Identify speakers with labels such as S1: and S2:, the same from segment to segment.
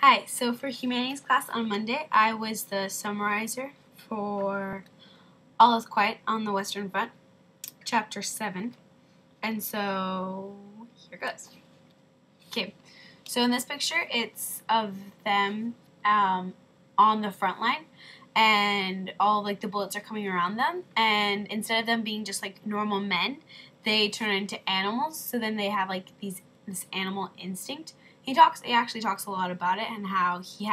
S1: Hi, so for humanities class on Monday, I was the summarizer for All is Quiet on the Western Front, chapter 7. And so, here goes. Okay, so in this picture, it's of them on the front line, and all the bullets are coming around them, and instead of them being just like normal men, they turn into animals, so then they have this animal instinct. He actually talks a lot about it and how he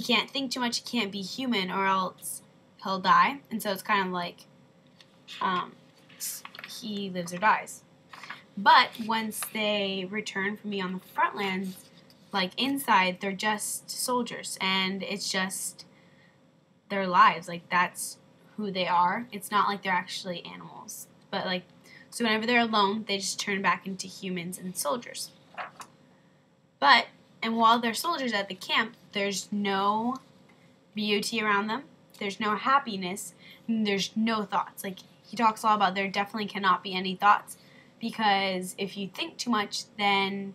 S1: can't think too much, he can't be human or else he'll die. And so it's kind of like he lives or dies. But once they return from being on the front lines, inside, they're just soldiers, and it's just their lives. That's who they are. It's not like they're actually animals. But so whenever they're alone, they just turn back into humans and soldiers. And while they're soldiers at the camp, there's no beauty around them, there's no happiness, and there's no thoughts. He talks a lot about there definitely cannot be any thoughts, because if you think too much, then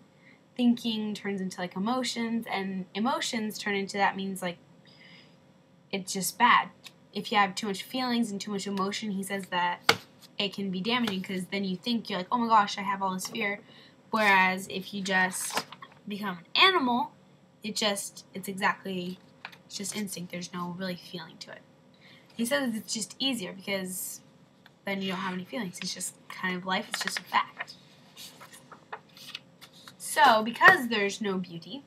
S1: thinking turns into emotions, and emotions turn into that means it's just bad. If you have too much feelings and too much emotion, he says that it can be damaging, because then you think you're like, oh my gosh, I have all this fear. Whereas if you just become an animal, it's just instinct. There's no really feeling to it. He says it's just easier because then you don't have any feelings. It's just kind of life. It's just a fact. So because there's no beauty,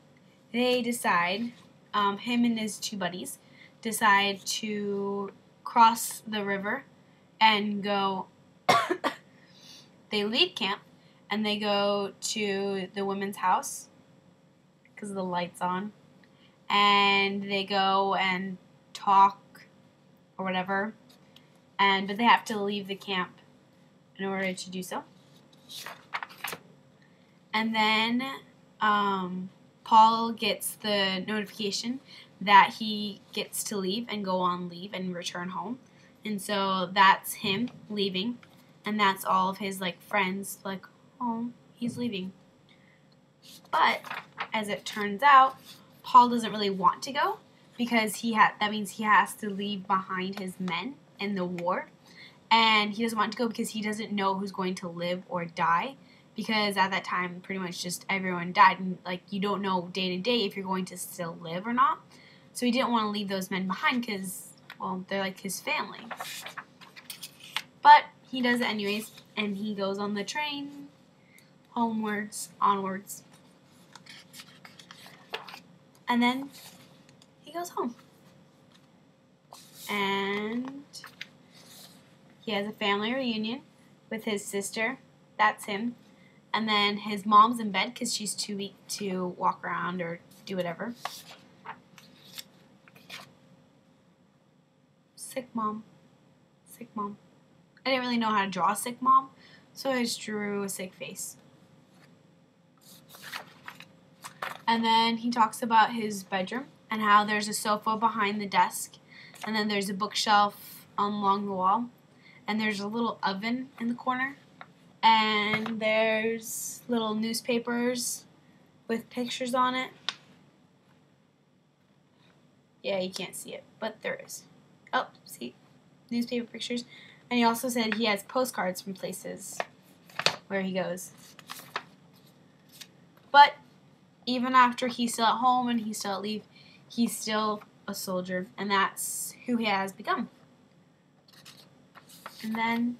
S1: they decide, him and his two buddies decide to cross the river and go. They leave camp and they go to the women's house because the light's on, and they go and talk or whatever, but they have to leave the camp in order to do so. And then Paul gets the notification that he gets to leave and go on leave and return home, and so that's him leaving, and that's all of his friends oh, he's leaving. But as it turns out, Paul doesn't really want to go, because that means he has to leave behind his men in the war, and he doesn't want to go because he doesn't know who's going to live or die, because at that time pretty much just everyone died, and you don't know day to day if you're going to still live or not. So he didn't want to leave those men behind because, well, they're his family. But he does it anyways, and he goes on the train onwards. And then he goes home. And he has a family reunion with his sister. That's him. And then his mom's in bed because she's too weak to walk around or do whatever. Sick mom. I didn't really know how to draw a sick mom, so I just drew a sick face. And then he talks about his bedroom and how there's a sofa behind the desk, and then there's a bookshelf along the wall, and there's a little oven in the corner, and there's little newspapers with pictures on it. Yeah, you can't see it, but there is. Oh, see, newspaper pictures. And he also said he has postcards from places where he goes. But even after he's still at home and he's still at leave, he's still a soldier, and that's who he has become. And then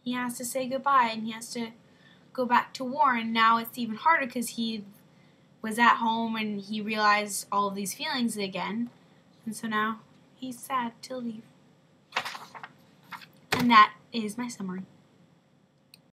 S1: he has to say goodbye, and he has to go back to war, and now it's even harder because he was at home and he realized all of these feelings again, and so now he's sad to leave. And that is my summary.